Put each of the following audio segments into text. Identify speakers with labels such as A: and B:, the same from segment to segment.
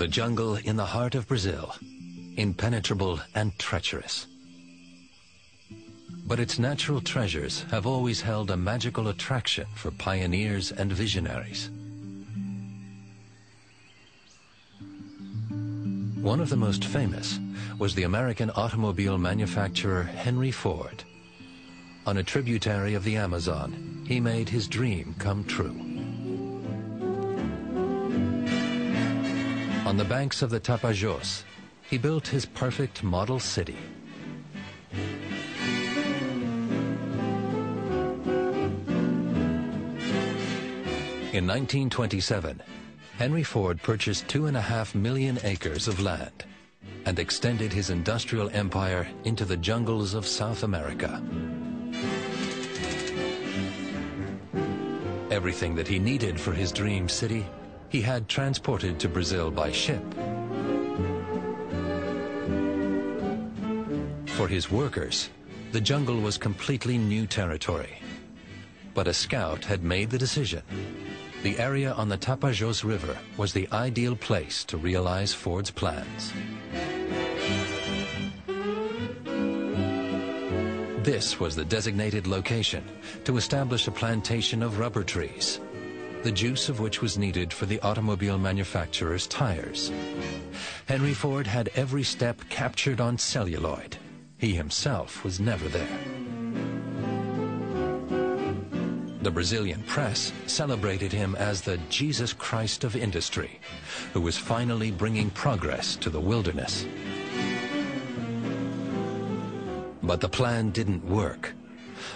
A: The jungle in the heart of Brazil, impenetrable and treacherous. But its natural treasures have always held a magical attraction for pioneers and visionaries. One of the most famous was the American automobile manufacturer Henry Ford. On a tributary of the Amazon, he made his dream come true. On the banks of the Tapajós, he built his perfect model city. In 1927, Henry Ford purchased 2.5 million acres of land and extended his industrial empire into the jungles of South America. Everything that he needed for his dream city, he had transported to Brazil by ship. For his workers, the jungle was completely new territory. But a scout had made the decision. The area on the Tapajós River was the ideal place to realize Ford's plans. This was the designated location to establish a plantation of rubber trees, the juice of which was needed for the automobile manufacturer's tires. Henry Ford had every step captured on celluloid. He himself was never there. The Brazilian press celebrated him as the Jesus Christ of industry, who was finally bringing progress to the wilderness. But the plan didn't work.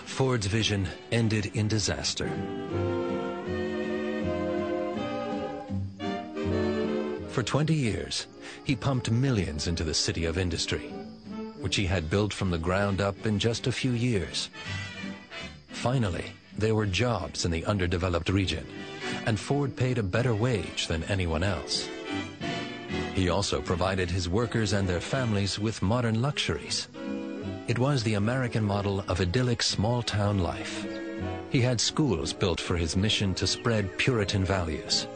A: Ford's vision ended in disaster. For 20 years, he pumped millions into the city of industry, which he had built from the ground up in just a few years. Finally, there were jobs in the underdeveloped region, and Ford paid a better wage than anyone else. He also provided his workers and their families with modern luxuries. It was the American model of idyllic small-town life. He had schools built for his mission to spread Puritan values.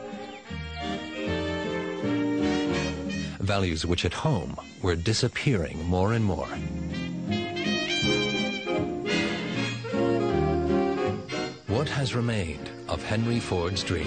A: Values which at home were disappearing more and more. What has remained of Henry Ford's dream?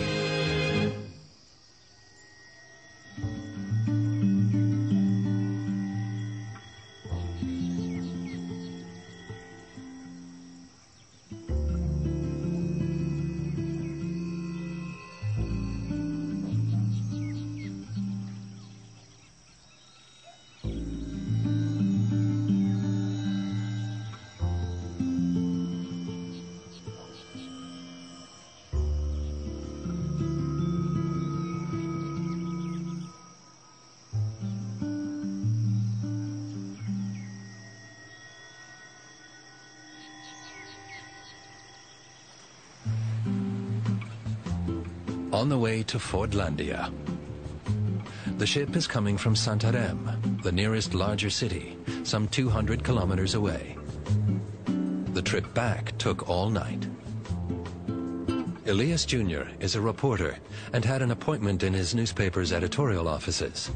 A: On the way to Fordlandia. The ship is coming from Santarém, the nearest larger city, some 200 kilometers away. The trip back took all night. Elias Jr. is a reporter and had an appointment in his newspaper's editorial offices.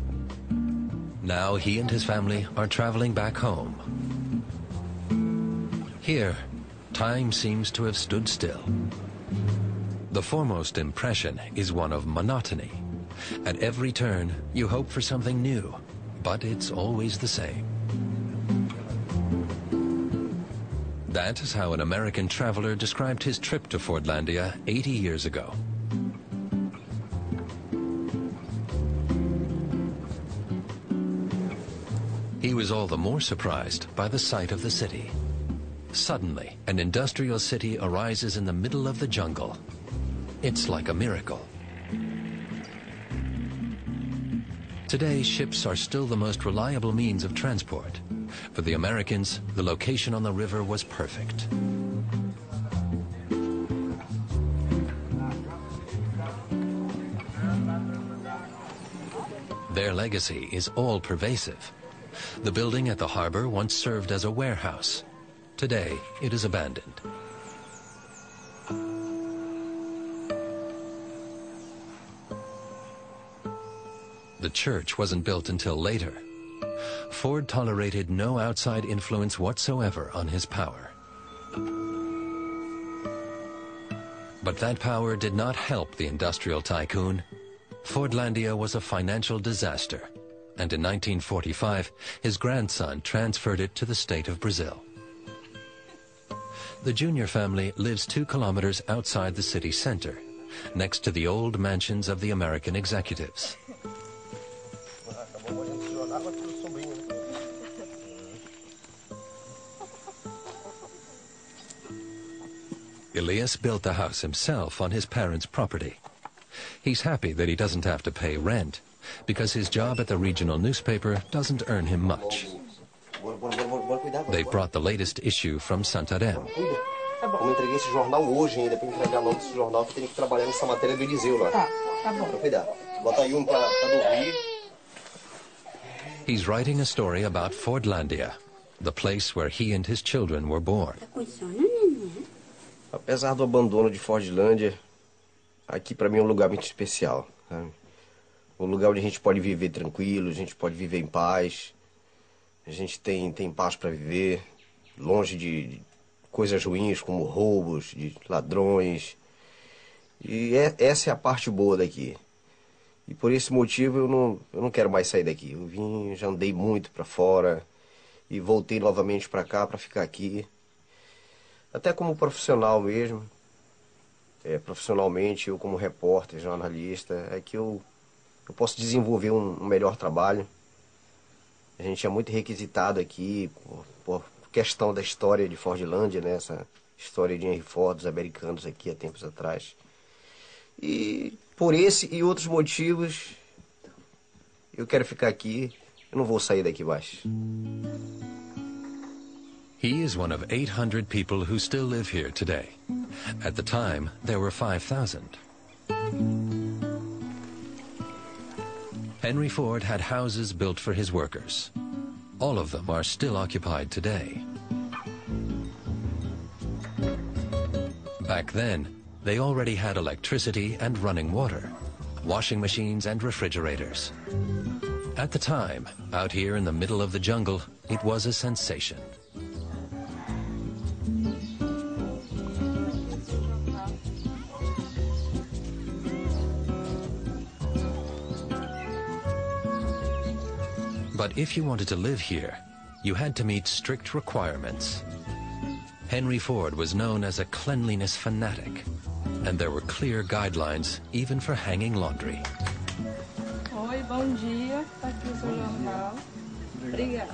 A: Now he and his family are traveling back home. Here, time seems to have stood still. The foremost impression is one of monotony. At every turn, you hope for something new, but it's always the same. That is how an American traveler described his trip to Fordlandia 80 years ago. He was all the more surprised by the sight of the city. Suddenly, an industrial city arises in the middle of the jungle. It's like a miracle. Today, ships are still the most reliable means of transport. For the Americans, the location on the river was perfect. Their legacy is all-pervasive. The building at the harbor once served as a warehouse. Today, it is abandoned. The church wasn't built until later. Ford tolerated no outside influence whatsoever on his power. But that power did not help the industrial tycoon. Fordlandia was a financial disaster, and in 1945, his grandson transferred it to the state of Brazil. The Junior family lives 2 kilometers outside the city center, next to the old mansions of the American executives. Elias built the house himself on his parents' property. He's happy that he doesn't have to pay rent, because his job at the regional newspaper doesn't earn him much. They brought the latest issue from Santarém.
B: Eu entreguei esse jornal hoje ainda, para entregar logo esse jornal, que tem que trabalhar nessa matéria do Eliseu lá.
C: Tá bom.
B: Cuidado. Bota aí para dormir.
A: He's writing a story about Fordlandia, the place where he and his children were born.
B: Apesar do abandono de Fordlândia, aqui para mim é um lugar muito especial, sabe? Um lugar onde a gente pode viver tranquilo, a gente pode viver em paz, a gente tem paz para viver, longe de coisas ruins como roubos, de ladrões. E essa é a parte boa daqui. E por esse motivo eu não quero mais sair daqui. Eu vim, já andei muito para fora e voltei novamente para cá para ficar aqui. Até como profissional mesmo, profissionalmente, eu como repórter, jornalista, é que eu posso desenvolver um melhor trabalho. A gente é muito requisitado aqui por questão da história de Fordlândia, né? Essa história de Henry Ford, dos americanos aqui há tempos atrás. E por esse e outros motivos, eu quero ficar aqui, eu não vou sair daqui mais.
A: He is one of 800 people who still live here today. At the time, there were 5,000. Henry Ford had houses built for his workers. All of them are still occupied today. Back then, they already had electricity and running water, washing machines and refrigerators. At the time, out here in the middle of the jungle, it was a sensation. But if you wanted to live here, you had to meet strict requirements. Henry Ford was known as a cleanliness fanatic, and there were clear guidelines even for hanging laundry.
C: Oi, bom dia. Tá aqui o seu jornal. Obrigada.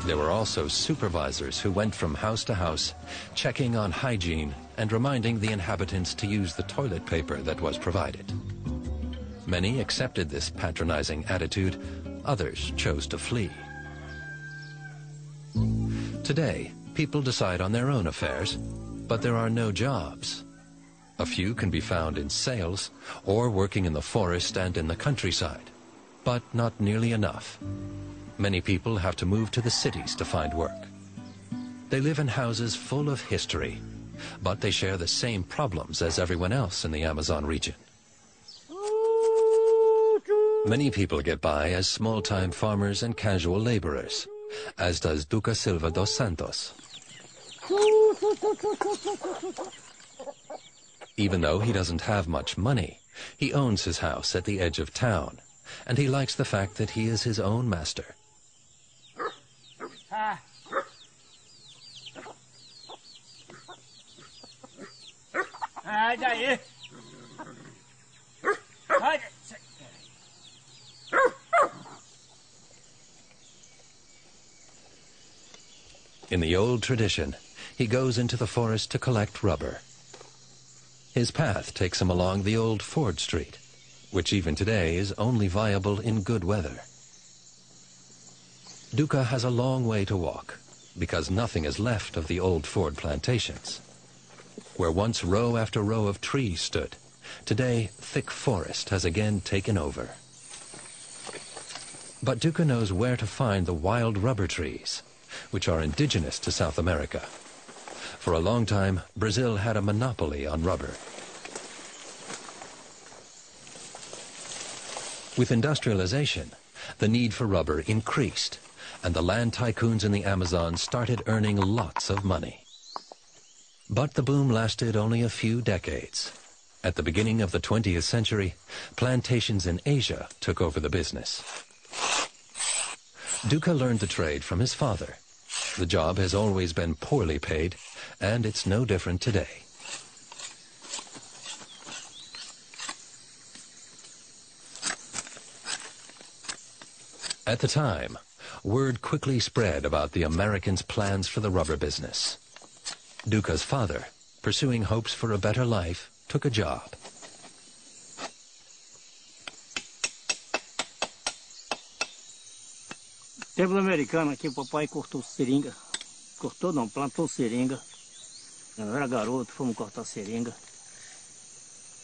A: There were also supervisors who went from house to house, checking on hygiene and reminding the inhabitants to use the toilet paper that was provided. Many accepted this patronizing attitude, others chose to flee. Today, people decide on their own affairs, but there are no jobs. A few can be found in sales or working in the forest and in the countryside, but not nearly enough. Many people have to move to the cities to find work. They live in houses full of history, but they share the same problems as everyone else in the Amazon region. Many people get by as small-time farmers and casual laborers, as does Duca Silva dos Santos. Even though he doesn't have much money, he owns his house at the edge of town, and he likes the fact that he is his own master. In the old tradition, he goes into the forest to collect rubber. His path takes him along the old Ford Street, which even today is only viable in good weather. Duca has a long way to walk, because nothing is left of the old Ford plantations. Where once row after row of trees stood, today thick forest has again taken over. But Duca knows where to find the wild rubber trees, which are indigenous to South America. For a long time, Brazil had a monopoly on rubber. With industrialization, the need for rubber increased, and the land tycoons in the Amazon started earning lots of money. But the boom lasted only a few decades. At the beginning of the 20th century, plantations in Asia took over the business. Duca learned the trade from his father. The job has always been poorly paid, and it's no different today. At the time, word quickly spread about the Americans' plans for the rubber business. Duca's father, pursuing hopes for a better life, took a job.
D: Tempo americano aqui, o papai cortou seringa. Cortou não, plantou seringa. Eu era garoto, fomos cortar seringa.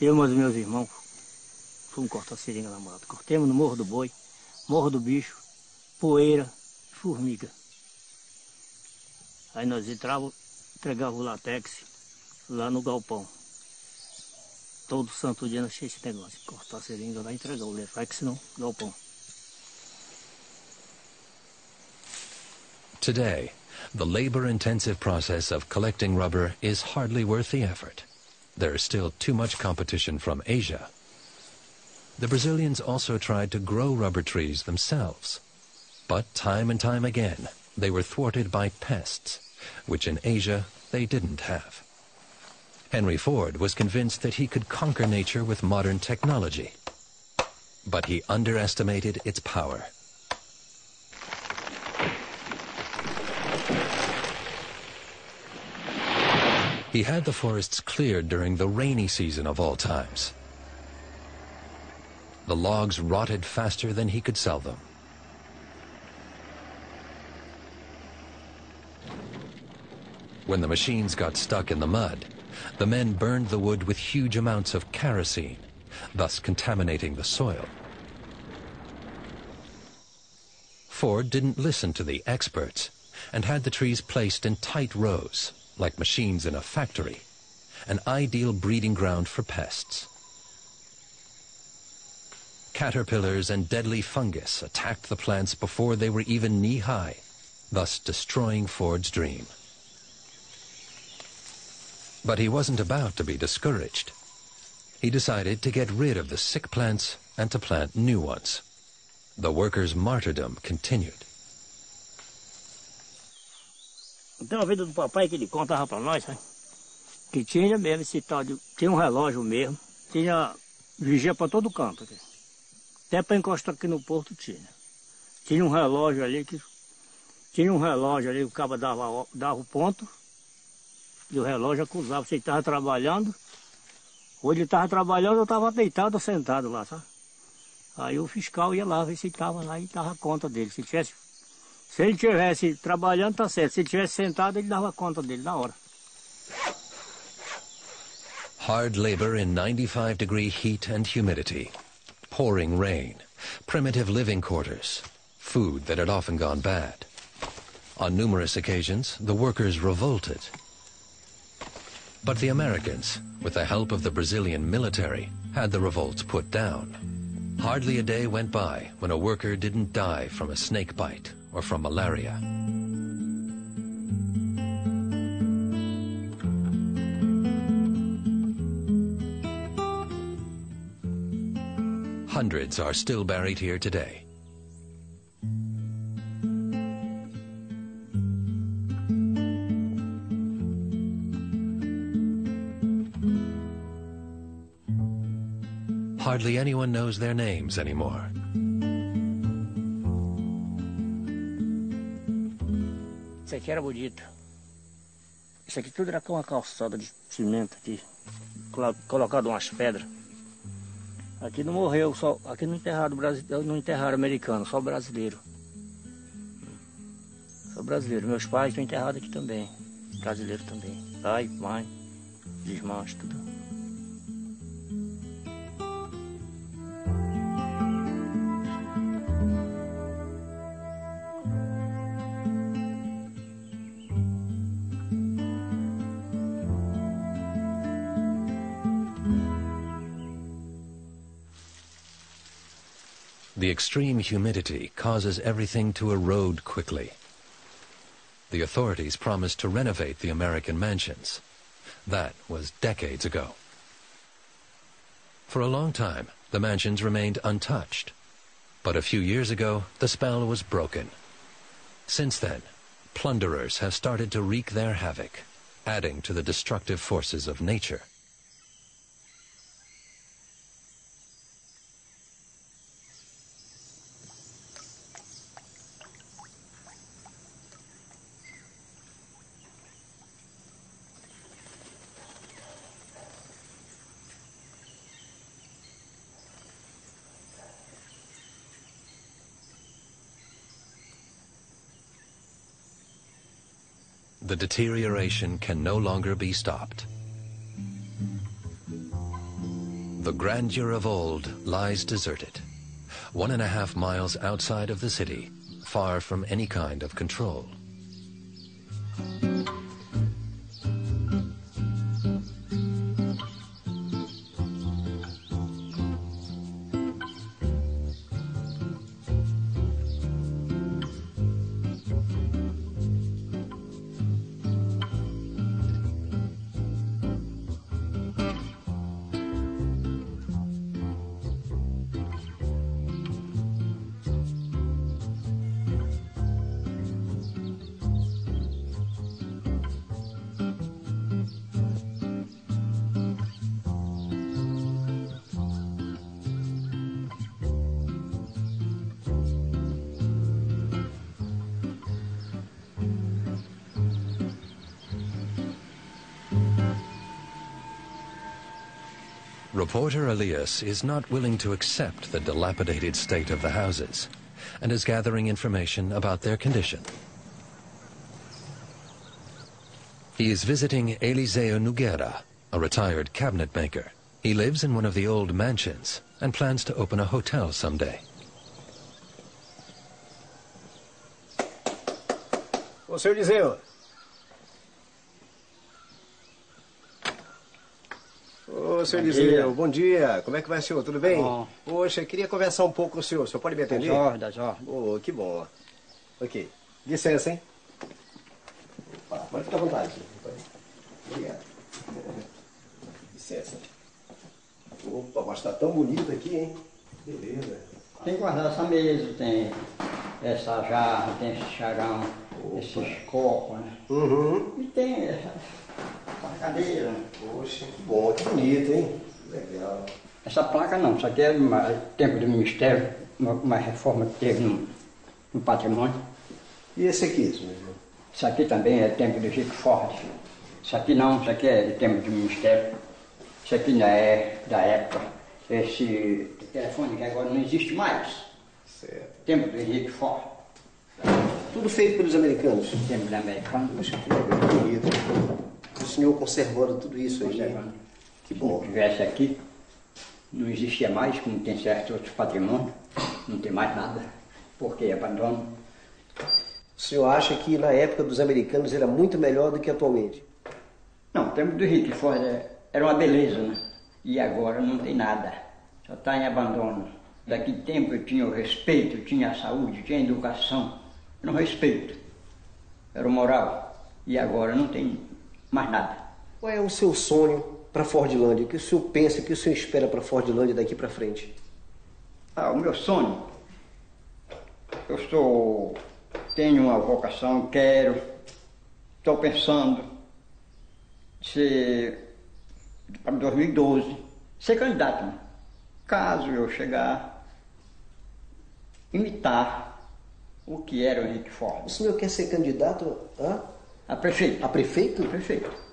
D: Eu e meus irmãos fomos cortar seringa na mata. Cortemos no Morro do Boi, Morro do Bicho, poeira, formiga. Aí nós entrávamos, entregava o latex lá no galpão. Todo santo dia nós tínhamos esse negócio, cortar a seringa lá e entregar o latex no galpão.
A: Today, the labor-intensive process of collecting rubber is hardly worth the effort. There is still too much competition from Asia. The Brazilians also tried to grow rubber trees themselves. But time and time again, they were thwarted by pests, which in Asia they didn't have. Henry Ford was convinced that he could conquer nature with modern technology. But he underestimated its power. He had the forests cleared during the rainy season of all times. The logs rotted faster than he could sell them. When the machines got stuck in the mud, the men burned the wood with huge amounts of kerosene, thus contaminating the soil. Ford didn't listen to the experts and had the trees placed in tight rows, like machines in a factory, an ideal breeding ground for pests. Caterpillars and deadly fungus attacked the plants before they were even knee-high, thus destroying Ford's dream. But he wasn't about to be discouraged. He decided to get rid of the sick plants and to plant new ones. The workers' martyrdom continued.
D: Tem uma vida do papai que ele contava para nós, né? Que tinha mesmo esse tal de... Tinha um relógio mesmo, tinha vigia para todo canto. Aqui. Até para encostar aqui no porto tinha. Tinha um relógio ali que... Tinha um relógio ali, o cabo dava o ponto, e o relógio acusava se ele estava trabalhando, ou ele estava trabalhando ou estava deitado ou sentado lá, sabe? Aí o fiscal ia lá ver se ele estava lá e dava conta dele. Se ele estivesse trabalhando, tá certo. Se ele estivesse sentado, ele dava conta dele na hora.
A: Hard labor in 95-degree heat and humidity, pouring rain, primitive living quarters, food that had often gone bad. On numerous occasions, the workers revolted. But the Americans, with the help of the Brazilian military, had the revolts put down. Hardly a day went by when a worker didn't die from a snake bite or from malaria. Hundreds are still buried here today. Hardly anyone knows their names anymore.
D: Isso aqui era bonito. Isso aqui tudo era com uma calçada de cimento aqui, colocado umas pedras. Aqui não morreu, só aqui não enterraram brasileiro, não enterraram americano, só brasileiro. Só brasileiro. Meus pais estão enterrados aqui também, brasileiro também. Pai, mãe, irmãos, tudo.
A: The extreme humidity causes everything to erode quickly. The authorities promised to renovate the American mansions. That was decades ago. For a long time, the mansions remained untouched. But a few years ago, the spell was broken. Since then, plunderers have started to wreak their havoc, adding to the destructive forces of nature. The deterioration can no longer be stopped. The grandeur of old lies deserted, 1.5 miles outside of the city, far from any kind of control. Reporter Elias is not willing to accept the dilapidated state of the houses and is gathering information about their condition. He is visiting Eliseo Nogueira, a retired cabinet maker. He lives in one of the old mansions and plans to open a hotel someday.
B: Ô, senhor Eliseu. Ô, senhor Eliseu, bom dia. Como é que vai, senhor? Tudo bem?
E: Bom.
B: Poxa, queria conversar um pouco com o senhor. O senhor pode me atender?
E: Das ordens.
B: Ô, que bom. Ok. Licença, hein? Opa, pode ficar à vontade. Obrigado. Licença. Opa, mas tá tão bonito aqui, hein? Beleza.
E: Tem que guardar essa mesa, tem essa jarra, tem esse charão, esses copos, né?
B: Uhum.
E: E tem essa cadeira.
B: Poxa, que bom, que bonito, hein? Legal.
E: Essa placa não, isso aqui é tempo do Ministério, uma reforma que teve no patrimônio.
B: E esse aqui, senhor?
E: Isso aqui também é tempo do Rick Ford. Isso aqui não, isso aqui é de tempo do Ministério. Isso aqui não é da época. Esse telefone que agora não existe mais.
B: Certo.
E: Tempo do Henrique Ford.
B: Tudo feito pelos americanos?
E: Tempo do americano.
B: Poxa, que legal, que bonito. O senhor conservando tudo isso aí.
E: Conservando.
B: Que
E: Se
B: bom.
E: não tivesse aqui, não existia mais, como tem certos outros patrimônios, não tem mais nada, porque abandono.
B: O senhor acha que na época dos americanos era muito melhor do que atualmente?
E: Não, o tempo do Henrique Ford era uma beleza, né? E agora não tem nada, só está em abandono. Daqui tempo eu tinha o respeito, eu tinha a saúde, eu tinha a educação, era um respeito, era o moral. E agora não tem mais nada.
B: Qual é o seu sonho para Fordlândia? O que o senhor pensa, o que o senhor espera para Fordlândia daqui para frente?
E: O meu sonho, tenho uma vocação, estou pensando para 2012 ser candidato. Né? Caso eu chegar, imitar o que era o Henrique Ford.
B: O senhor quer ser candidato
E: a prefeito?
B: A prefeito?
E: Prefeito.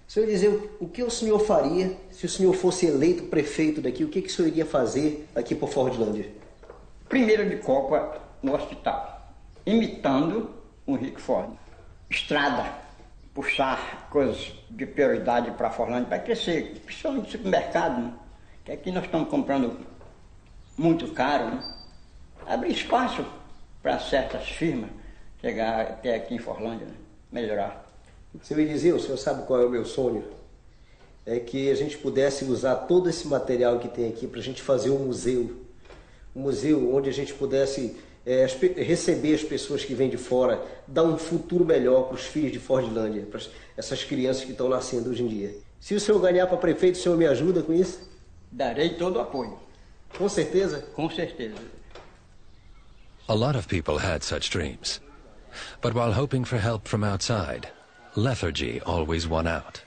B: Senhor Eliseu, o que o senhor faria se o senhor fosse eleito prefeito daqui? O que o senhor iria fazer aqui por Fordlândia?
E: Primeira de Copa no hospital, imitando o Henrique Ford. Estrada, puxar coisas de prioridade para Fordlândia, para crescer, principalmente no supermercado, né? Que aqui nós estamos comprando muito caro, né? Abrir espaço para certas firmas chegar até aqui em Fordlândia, né? Melhorar.
B: Senhor Eliseu, o senhor sabe qual é o meu sonho?
F: é que a gente pudesse usar todo esse material que tem aqui para a gente fazer um museu onde a gente pudesse receber as pessoas que vêm de fora, dar um futuro melhor para os filhos de Fordlândia, para essas crianças que estão nascendo hoje em dia. Se o senhor ganhar para prefeito, o senhor me ajuda com isso?
E: Darei todo o apoio.
F: Com certeza?
E: Com certeza.
A: A lot of people had such dreams. But while hoping for help from outside, lethargy always won out.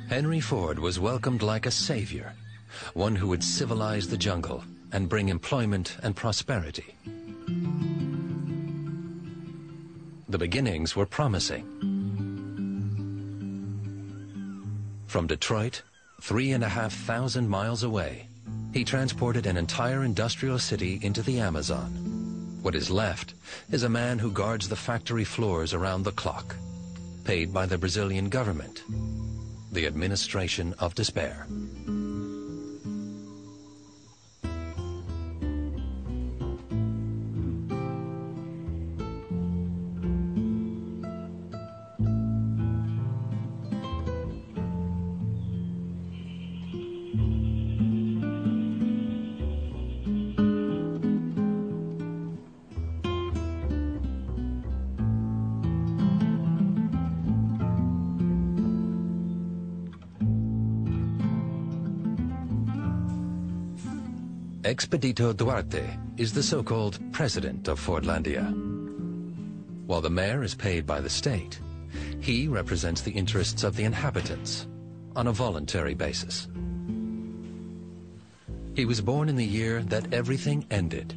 A: Henry Ford was welcomed like a savior, one who would civilize the jungle and bring employment and prosperity. The beginnings were promising. From Detroit, 3,500 miles away, he transported an entire industrial city into the Amazon. What is left is a man who guards the factory floors around the clock, paid by the Brazilian government, the administration of despair. Expedito Duarte is the so-called president of Fordlandia. While the mayor is paid by the state, he represents the interests of the inhabitants on a voluntary basis. He was born in the year that everything ended,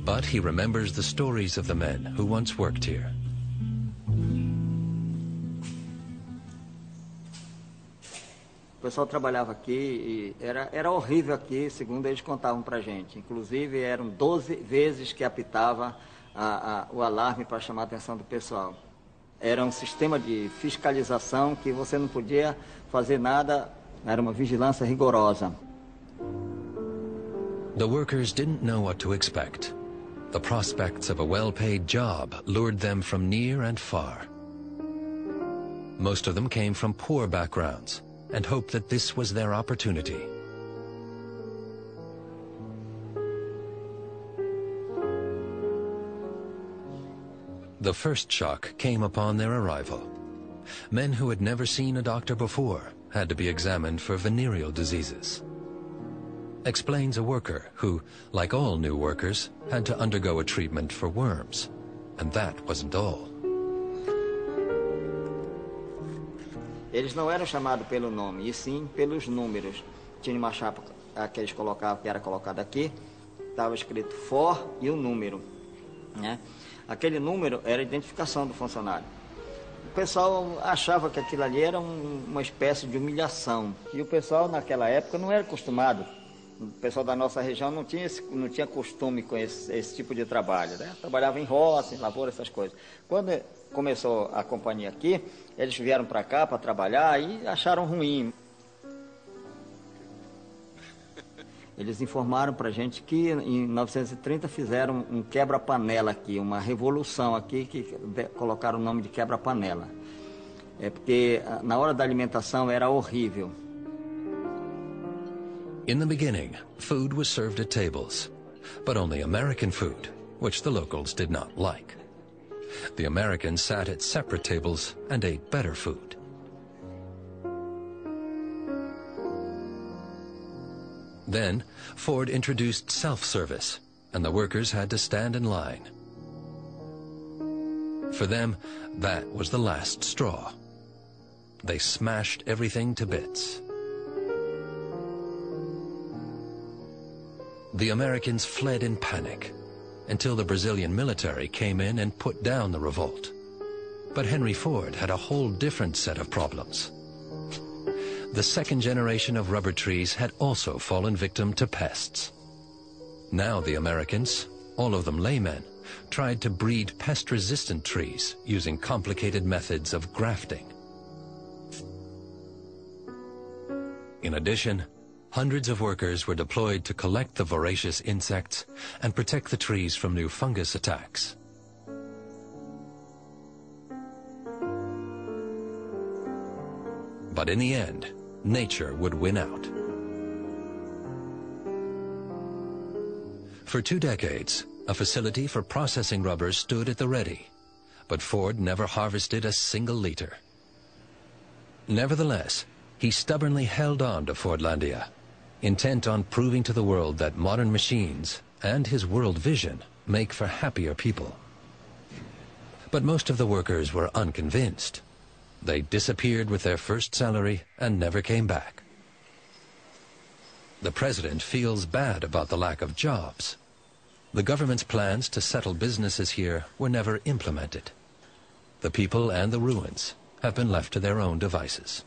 A: but he remembers the stories of the men who once worked here.
E: O pessoal trabalhava aqui e era horrível aqui, segundo eles contavam pra gente. Inclusive, eram 12 vezes que apitava o alarme para chamar a atenção do pessoal. Era um sistema de fiscalização que você não podia fazer nada, era uma vigilância rigorosa.
A: The workers didn't know what to expect. The prospects of a well-paid job lured them from near and far. Most of them came from poor backgrounds and hoped that this was their opportunity. The first shock came upon their arrival. Men who had never seen a doctor before had to be examined for venereal diseases. Explains a worker who, like all new workers, had to undergo a treatment for worms. And that wasn't all.
E: Eles não eram chamados pelo nome, e sim pelos números. Tinha uma chapa que eles colocavam, que era colocada aqui, estava escrito FOR e o número, né? Aquele número era a identificação do funcionário. O pessoal achava que aquilo ali era uma espécie de humilhação. E o pessoal naquela época não era acostumado. O pessoal da nossa região não tinha costume com esse tipo de trabalho, né? Trabalhava em roça, em lavoura, essas coisas. Quando começou a companhia aqui, eles vieram para cá para trabalhar e acharam ruim. Eles informaram para a gente que em 1930 fizeram um quebra-panela aqui, uma revolução aqui, que colocaram o nome de quebra-panela. É porque na hora da alimentação era horrível.
A: In the beginning, food was served at tables, but only American food, which the locals did not like. The Americans sat at separate tables and ate better food. Then, Ford introduced self-service, and the workers had to stand in line. For them, that was the last straw. They smashed everything to bits. The Americans fled in panic until the Brazilian military came in and put down the revolt. But Henry Ford had a whole different set of problems. The second generation of rubber trees had also fallen victim to pests. Now the Americans, all of them laymen, tried to breed pest-resistant trees using complicated methods of grafting. In addition, hundreds of workers were deployed to collect the voracious insects and protect the trees from new fungus attacks. But in the end, nature would win out. For 2 decades, a facility for processing rubber stood at the ready, but Ford never harvested a single liter. Nevertheless, he stubbornly held on to Fordlandia, intent on proving to the world that modern machines and his world vision make for happier people. But most of the workers were unconvinced. They disappeared with their first salary and never came back. The president feels bad about the lack of jobs. The government's plans to settle businesses here were never implemented. The people and the ruins have been left to their own devices.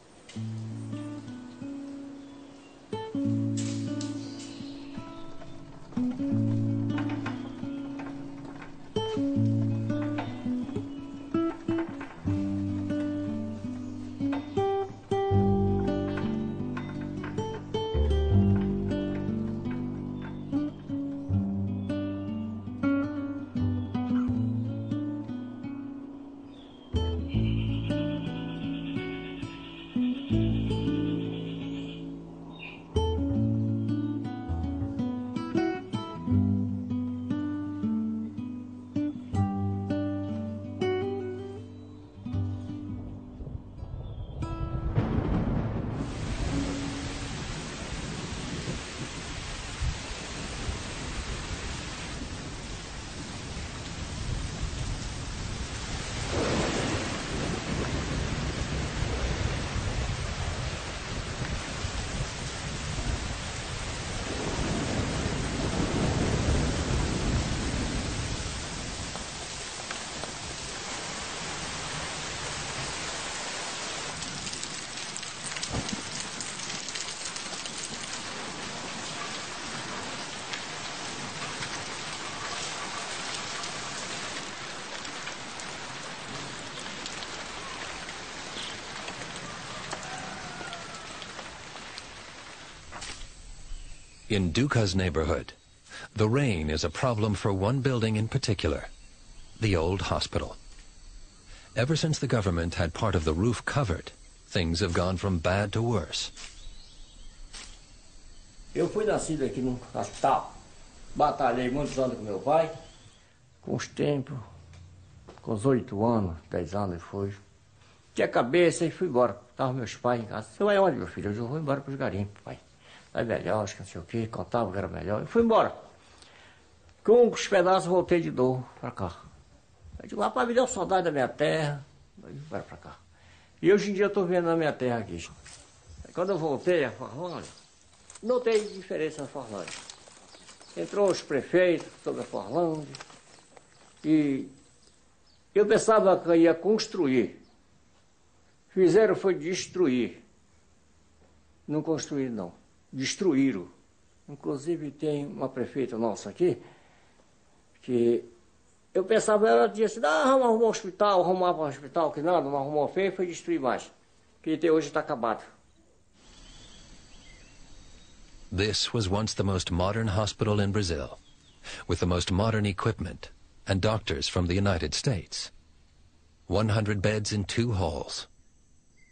A: In Duca's neighborhood, the rain is a problem for one building in particular, the old hospital. Ever since the government had part of the roof covered, things have gone from bad to worse.
D: Eu fui nascido aqui no hospital, batalhei muitos anos com meu pai, com os tempos, com os 8 anos, 10 anos ele foi. Tinha cabeça e fui embora. Estavam meus pais em casa. Você vai onde, meu filho? Eu vou embora para os garimpos, pai. É melhor, acho que não sei o quê, contava que era melhor. E fui embora. Com os pedaços voltei de novo para cá. Eu digo, rapaz, me deu saudade da minha terra. Aí vai para cá. E hoje em dia eu estou vendo na minha terra aqui. Aí, quando eu voltei a Forlândia, notei diferença na Forlândia. Entrou os prefeitos sobre a Forlândia. E eu pensava que ia construir. Fizeram foi destruir. Não construíram, não. Destruíram. Inclusive tem uma prefeita nossa aqui, que eu pensava, ela disse, arrumava um hospital, que nada, não arrumou feio, foi destruir mais. Que até hoje está acabado.
A: This was once the most modern hospital in Brazil, with the most modern equipment and doctors from the United States. 100 beds in 2 halls.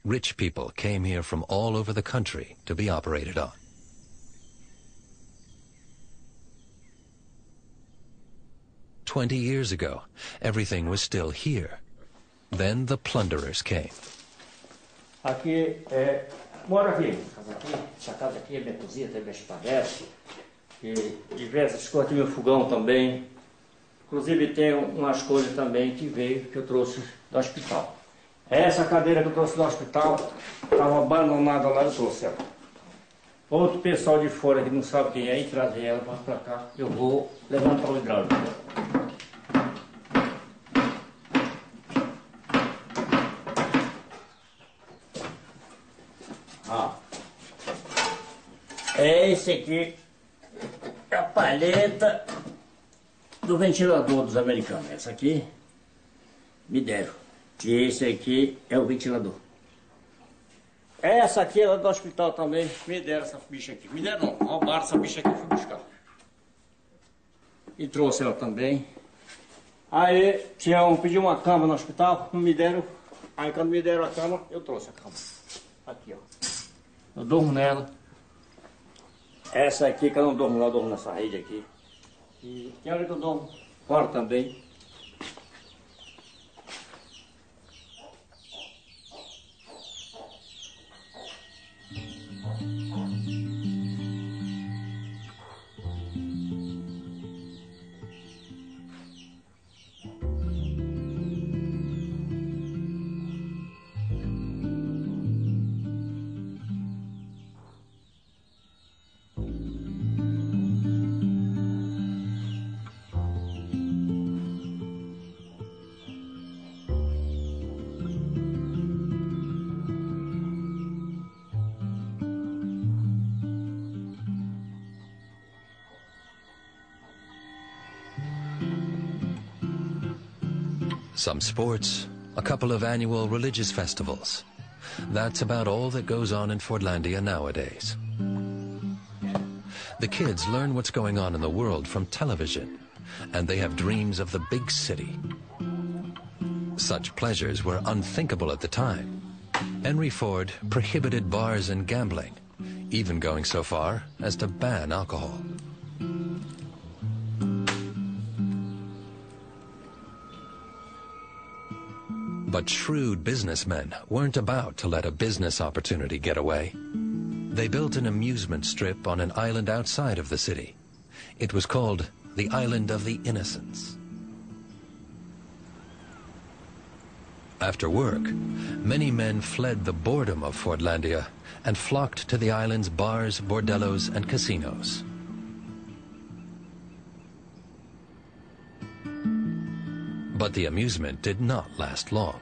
A: Rich people came here from all over the country to be operated on. "20 years ago, everything was still here. Then the plunderers came.
D: Aqui, mora aqui. Essa casa aqui é minha cozinha, tem minhas panelas. E diversas coisas, tem meu fogão também. Inclusive tem umas coisas também que veio, que eu trouxe do hospital. Essa cadeira que eu trouxe do hospital, estava abandonada lá, eu trouxe ela. Outro pessoal de fora que não sabe quem é, e trazer ela para cá, eu vou levar para o hidráulico. Esse aqui é a palheta do ventilador dos americanos. Essa aqui me deram. E esse aqui é o ventilador. Essa aqui é do hospital também. Me deram essa bicha aqui. Me deram não, roubaram essa bicha aqui e fui buscar. E trouxe ela também. Aí pedi uma cama no hospital, não me deram. Aí quando me deram a cama, eu trouxe a cama. Aqui, ó. Eu durmo nela. Essa aqui que eu não durmo, eu durmo nessa rede aqui. E tem hora que eu durmo fora também.
A: Some sports, a couple of annual religious festivals. That's about all that goes on in Fordlandia nowadays. The kids learn what's going on in the world from television, and they have dreams of the big city. Such pleasures were unthinkable at the time. Henry Ford prohibited bars and gambling, even going so far as to ban alcohol. But shrewd businessmen weren't about to let a business opportunity get away. They built an amusement strip on an island outside of the city. It was called the Island of the Innocents. After work, many men fled the boredom of Fordlandia and flocked to the island's bars, bordellos, and casinos. But the amusement did not last long.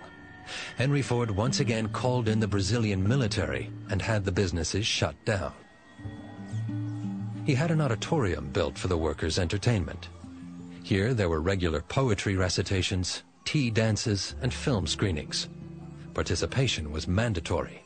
A: Henry Ford once again called in the Brazilian military and had the businesses shut down. He had an auditorium built for the workers' entertainment. Here there were regular poetry recitations, tea dances, and film screenings. Participation was mandatory.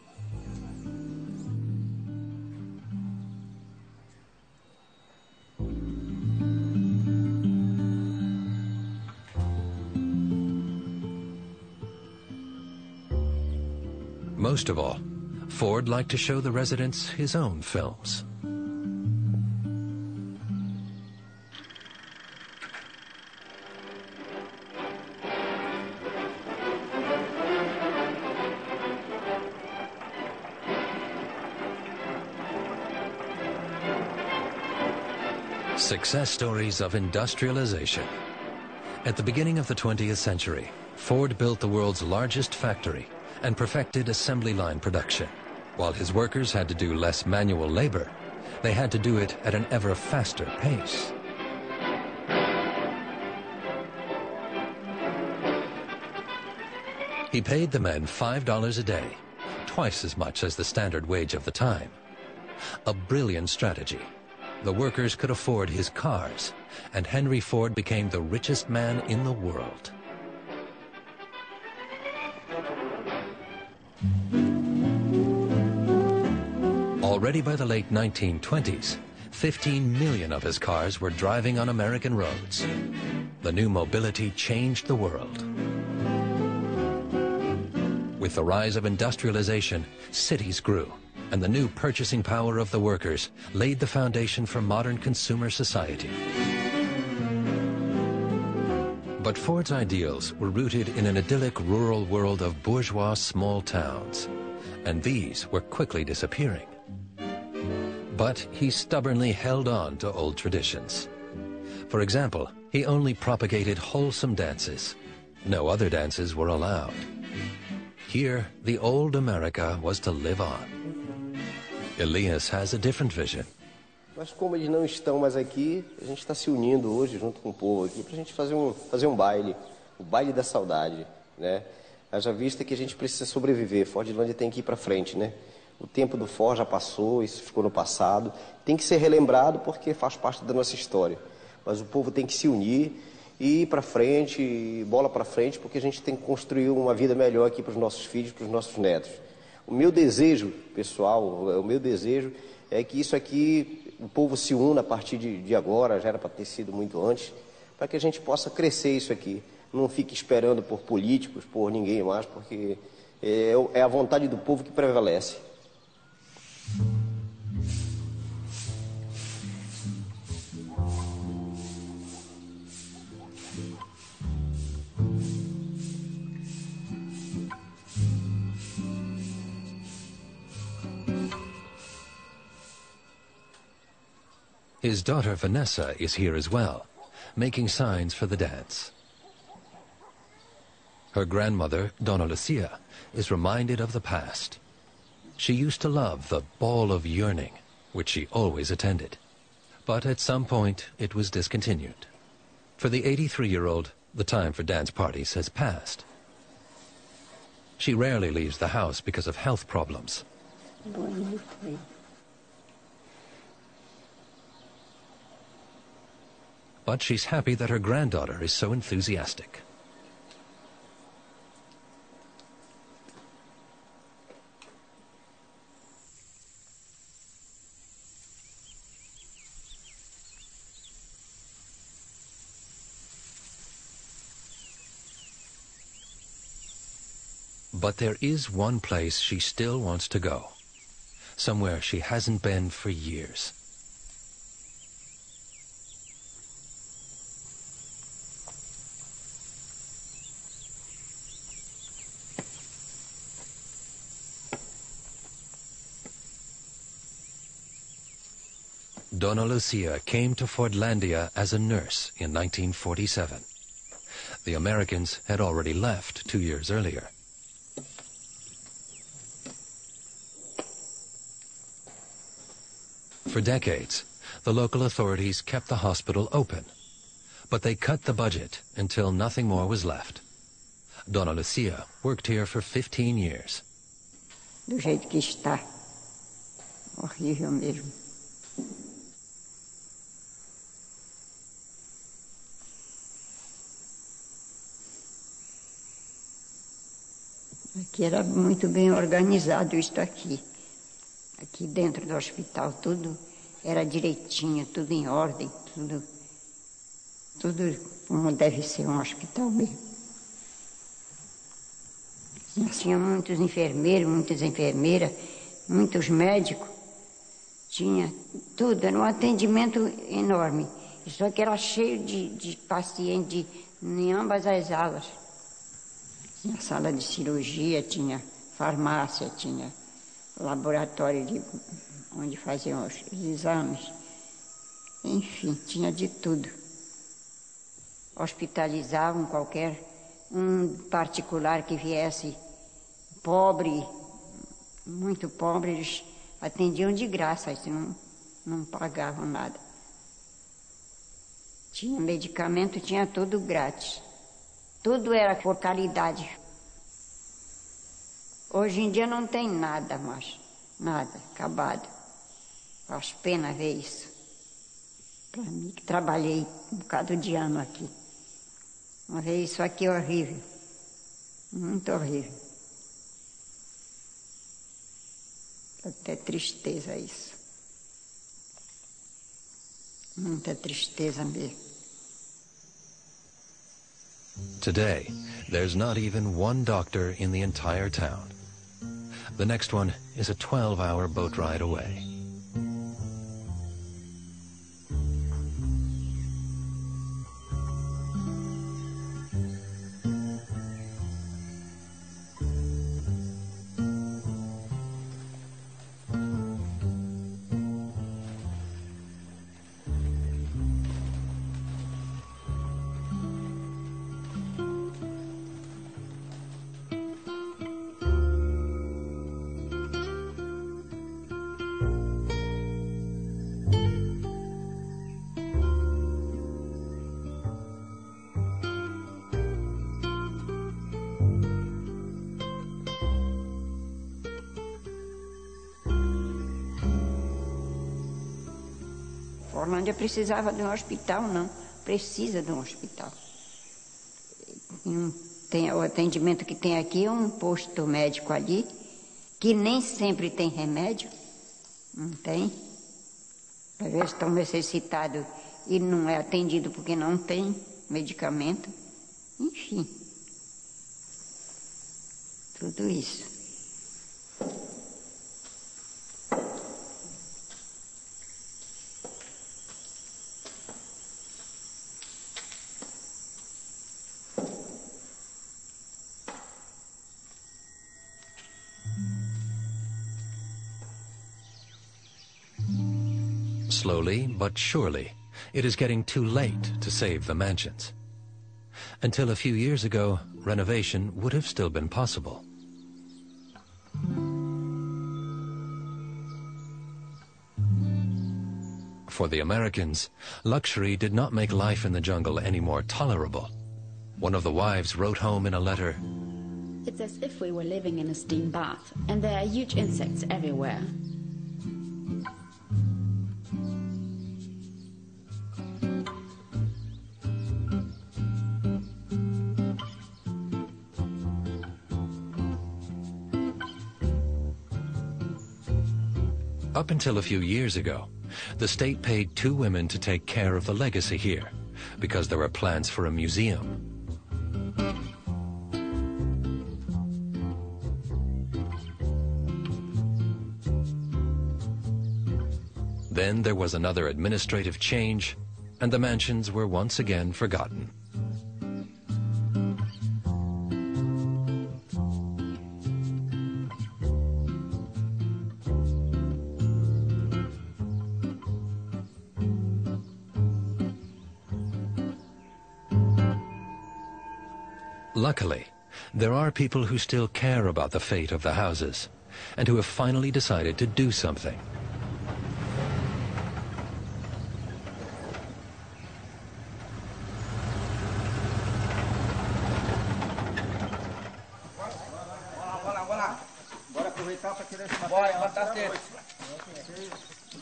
A: Most of all, Ford liked to show the residents his own films. Success stories of industrialization. At the beginning of the 20th century, Ford built the world's largest factory and perfected assembly line production. While his workers had to do less manual labor, they had to do it at an ever faster pace. He paid the men $5 a day, twice as much as the standard wage of the time. A brilliant strategy. The workers could afford his cars, and Henry Ford became the richest man in the world. Already by the late 1920s, 15 million of his cars were driving on American roads. The new mobility changed the world. With the rise of industrialization, cities grew, and the new purchasing power of the workers laid the foundation for modern consumer society. But Ford's ideals were rooted in an idyllic rural world of bourgeois small towns, and these were quickly disappearing. But he stubbornly held on to old traditions. For example, he only propagated wholesome dances. No other dances were allowed. Here, the old America was to live on. Elias has a different vision.
B: Mas como eles não estão mais aqui, a gente está se unindo hoje junto com o povo aqui para a gente fazer um baile, o baile da saudade, né? Haja vista que a gente precisa sobreviver, Fordlândia tem que ir para frente, né? O tempo do Ford já passou, isso ficou no passado, tem que ser relembrado porque faz parte da nossa história. Mas o povo tem que se unir e ir para frente, bola para frente, porque a gente tem que construir uma vida melhor aqui para os nossos filhos, para os nossos netos. O meu desejo, pessoal, o meu desejo é que isso aqui, o povo se una a partir de agora, já era para ter sido muito antes, para que a gente possa crescer isso aqui. Não fique esperando por políticos, por ninguém mais, porque é a vontade do povo que prevalece.
A: His daughter Vanessa is here as well, making signs for the dance. Her grandmother, Dona Lucia, is reminded of the past. She used to love the Ball of Yearning, which she always attended. But at some point, it was discontinued. For the 83-year-old, the time for dance parties has passed. She rarely leaves the house because of health problems. But she's happy that her granddaughter is so enthusiastic. But there is one place she still wants to go. Somewhere she hasn't been for years. Dona Lucia came to Fordlandia as a nurse in 1947. The Americans had already left 2 years earlier. For decades, the local authorities kept the hospital open, but they cut the budget until nothing more was left. Dona Lucia worked here for 15 years.
G: Do jeito que está. Horrível mesmo. Aqui era muito bem organizado isto aqui. Aqui dentro do hospital tudo era direitinho, tudo em ordem, tudo como deve ser um hospital mesmo. Tinha muitos enfermeiros, muitas enfermeiras, muitos médicos. Tinha tudo, era um atendimento enorme. Só que era cheio de pacientes em ambas as alas. Tinha sala de cirurgia, tinha farmácia, tinha laboratório onde faziam os exames. Enfim, tinha de tudo. Hospitalizavam qualquer um particular que viesse pobre, muito pobre, eles atendiam de graça, eles não pagavam nada. Tinha medicamento, tinha tudo grátis. Tudo era por caridade. Hoje em dia não tem nada mais. Nada, acabado. Faz pena ver isso. Para mim que trabalhei um bocado de ano aqui. Ver isso aqui é horrível. Muito horrível. Até tristeza isso. Muita tristeza mesmo.
A: Today, there's not even one doctor in the entire town. The next one is a 12-hour boat ride away.
G: Forlândia precisava de um hospital, não. Precisa de um hospital. O atendimento que tem aqui é um posto médico ali, que nem sempre tem remédio. Não tem. Às vezes estão necessitados e não é atendido porque não tem medicamento. Enfim. Tudo isso.
A: Slowly but surely, it is getting too late to save the mansions. Until a few years ago, renovation would have still been possible. For the Americans, luxury did not make life in the jungle any more tolerable. One of the wives wrote home in a letter,
H: "It's as if we were living in a steam bath, and there are huge insects everywhere."
A: Up until a few years ago, the state paid 2 women to take care of the legacy here, because there were plans for a museum. Then there was another administrative change, and the mansions were once again forgotten. Luckily, there are people who still care about the fate of the houses, and who have finally decided to do something.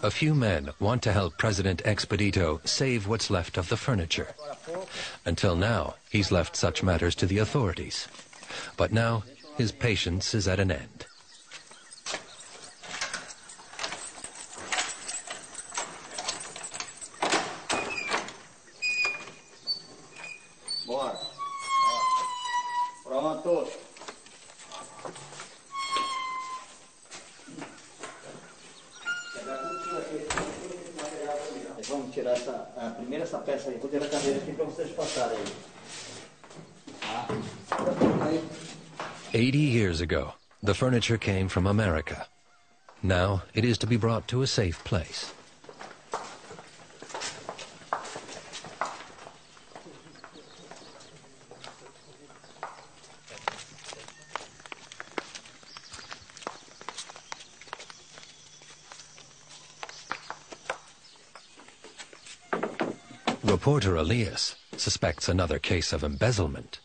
A: A few men want to help President Expedito save what's left of the furniture. Until now, he's left such matters to the authorities. But now, his patience is at an end.
E: Bora. Pronto. Vamos tirar primeiro essa peça aí, vou tirar a cadeira aqui para vocês passarem aí.
A: 80 years ago, the furniture came from America. Now it is to be brought to a safe place. Reporter Elias suspects another case of embezzlement.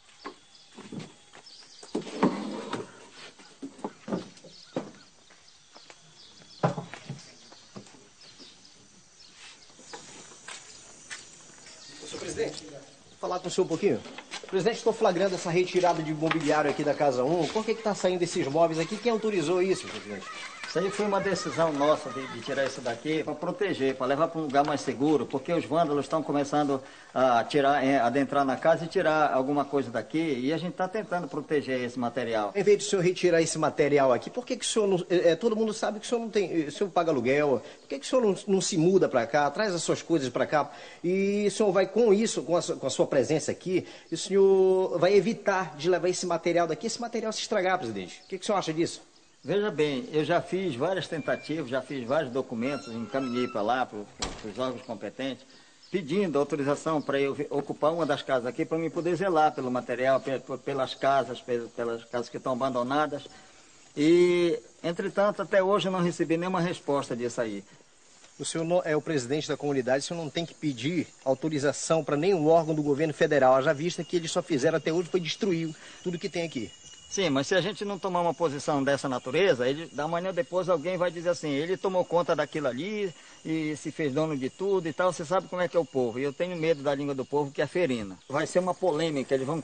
F: Senhor presidente, vou falar com o senhor um pouquinho. Presidente, estou flagrando essa retirada de mobiliário aqui da Casa 1. Por que está saindo esses móveis aqui? Quem autorizou isso, presidente?
E: Isso aí foi uma decisão nossa de tirar isso daqui para proteger, para levar para um lugar mais seguro, porque os vândalos estão começando a adentrar na casa e tirar alguma coisa daqui, e a gente está tentando proteger esse material.
F: Em vez de o senhor retirar esse material aqui, por que o senhor não... todo mundo sabe que o senhor não tem... O senhor paga aluguel. Por que o senhor não se muda para cá, traz as suas coisas para cá? E o senhor vai com isso, com a sua presença aqui, o senhor vai evitar de levar esse material daqui, esse material se estragar, presidente. O que o senhor acha disso?
E: Veja bem, eu já fiz várias tentativas, já fiz vários documentos, encaminhei para lá, para os órgãos competentes, pedindo autorização para eu ocupar uma das casas aqui, para mim poder zelar pelo material, pelas casas que estão abandonadas. E, entretanto, até hoje eu não recebi nenhuma resposta disso aí.
F: O senhor não é o presidente da comunidade, o senhor não tem que pedir autorização para nenhum órgão do governo federal. Haja vista que eles só fizeram até hoje foi destruir tudo que tem aqui.
E: Sim, mas se a gente não tomar uma posição dessa natureza, da manhã depois alguém vai dizer assim, ele tomou conta daquilo ali e se fez dono de tudo e tal, você sabe como é que é o povo. E eu tenho medo da língua do povo, que é ferina. Vai ser uma polêmica, eles vão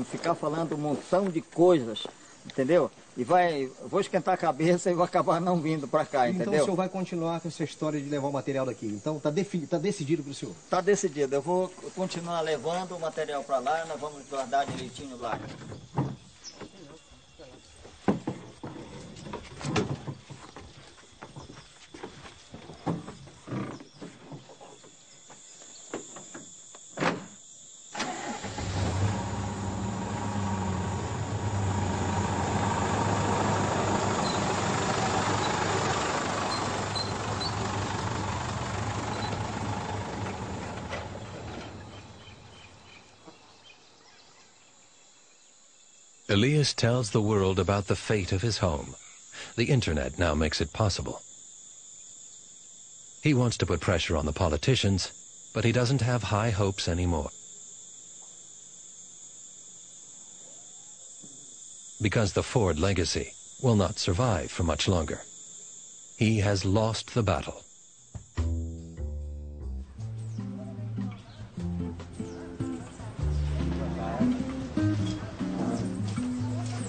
E: ficar falando um montão de coisas, entendeu? E vou esquentar a cabeça e vou acabar não vindo para cá, entendeu?
F: Então o senhor vai continuar com essa história de levar o material daqui. Então tá decidido para o senhor?
E: Tá decidido, eu vou continuar levando o material para lá e nós vamos guardar direitinho lá.
A: Elias tells the world about the fate of his home. The internet now makes it possible. He wants to put pressure on the politicians, but he doesn't have high hopes anymore. Because the Ford legacy will not survive for much longer. He has lost the battle.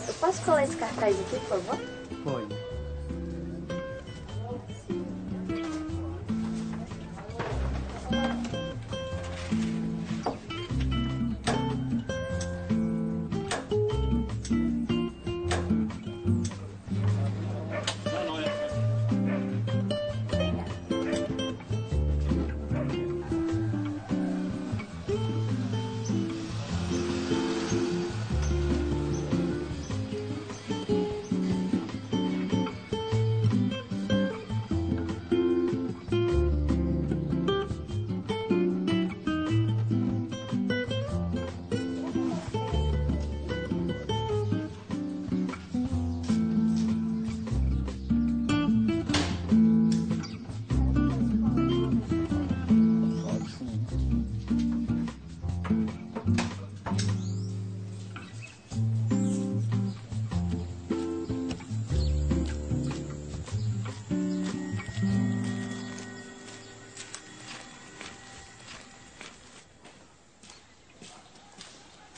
I: Eu posso colar esse cartaz aqui, por favor?
J: Pode.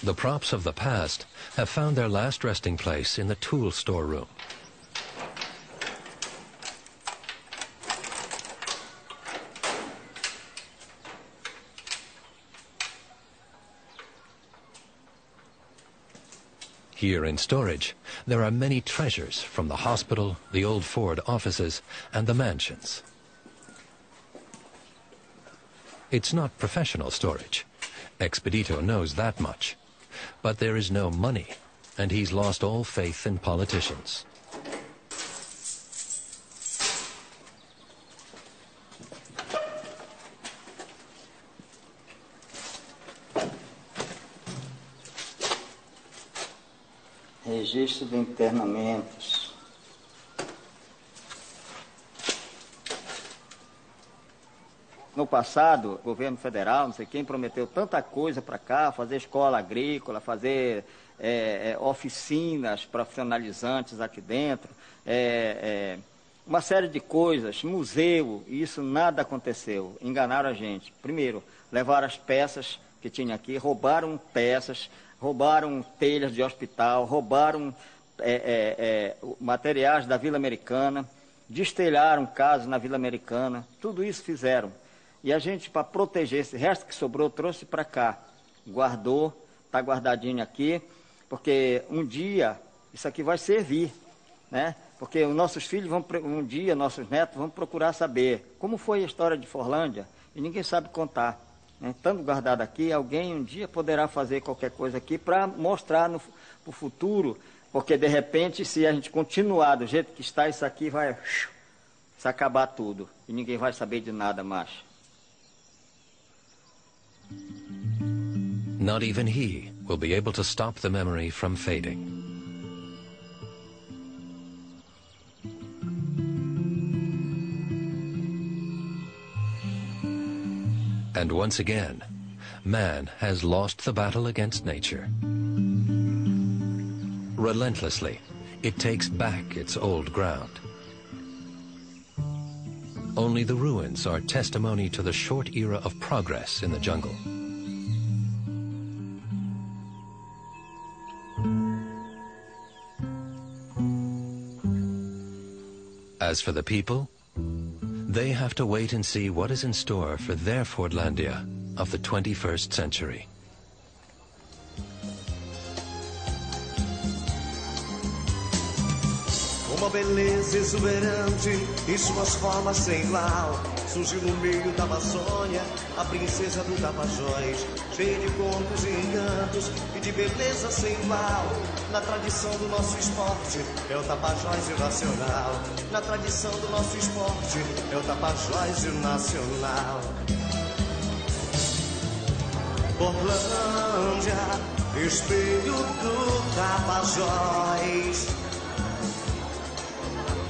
A: The props of the past have found their last resting place in the tool storeroom. Here in storage, there are many treasures from the hospital, the old Ford offices, and the mansions. It's not professional storage. Expedito knows that much. But there is no money, and he's lost all faith in politicians.
E: Registro de internamentos. No passado, o governo federal, não sei quem, prometeu tanta coisa para cá, fazer escola agrícola, fazer oficinas profissionalizantes aqui dentro, uma série de coisas, museu, e isso nada aconteceu. Enganaram a gente. Primeiro, levaram as peças que tinha aqui, roubaram peças, roubaram telhas de hospital, roubaram materiais da Vila Americana, destelharam casas na Vila Americana, tudo isso fizeram. E a gente, para proteger esse resto que sobrou, trouxe para cá. Guardou, está guardadinho aqui, porque um dia isso aqui vai servir, né? Porque os nossos filhos vão, um dia, nossos netos vão procurar saber como foi a história de Forlândia, e ninguém sabe contar. Né? Estando guardado aqui, alguém um dia poderá fazer qualquer coisa aqui para mostrar para o futuro, porque de repente, se a gente continuar do jeito que está, isso aqui vai se acabar tudo, e ninguém vai saber de nada mais.
A: Not even he will be able to stop the memory from fading. And once again, man has lost the battle against nature. Relentlessly, it takes back its old ground. Only the ruins are testimony to the short era of progress in the jungle. As for the people, they have to wait and see what is in store for their Fordlandia of the 21st century.
K: Uma beleza exuberante e suas formas sem igual. Surgiu no meio da Amazônia a princesa do Tapajós, cheia de contos e encantos e de beleza sem igual. Na tradição do nosso esporte é o Tapajós e o nacional. Na tradição do nosso esporte é o Tapajós e o nacional. Forlândia, espelho do Tapajós.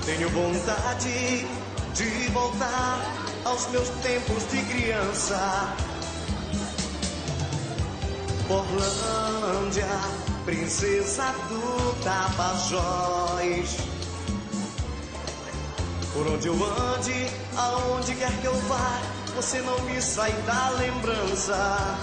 K: Tenho vontade de voltar aos meus tempos de criança. Porlândia, princesa do Tapajós. Por onde eu ande, aonde quer que eu vá, você não me sai da lembrança.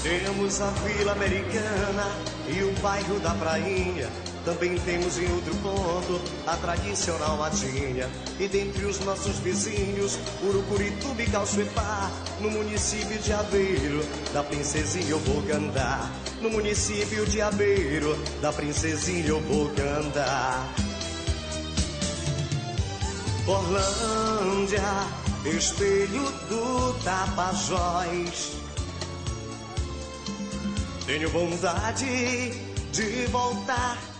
K: Temos a Vila Americana e o bairro da Prainha. Também temos em outro ponto a tradicional Matinha. E dentre os nossos vizinhos, Urucurituba e Calçoepá. No município de Aveiro, da Princesinha eu vou cantar. No município de Aveiro, da Princesinha eu vou cantar. Porlândia, espelho do Tapajós. Tenho vontade de voltar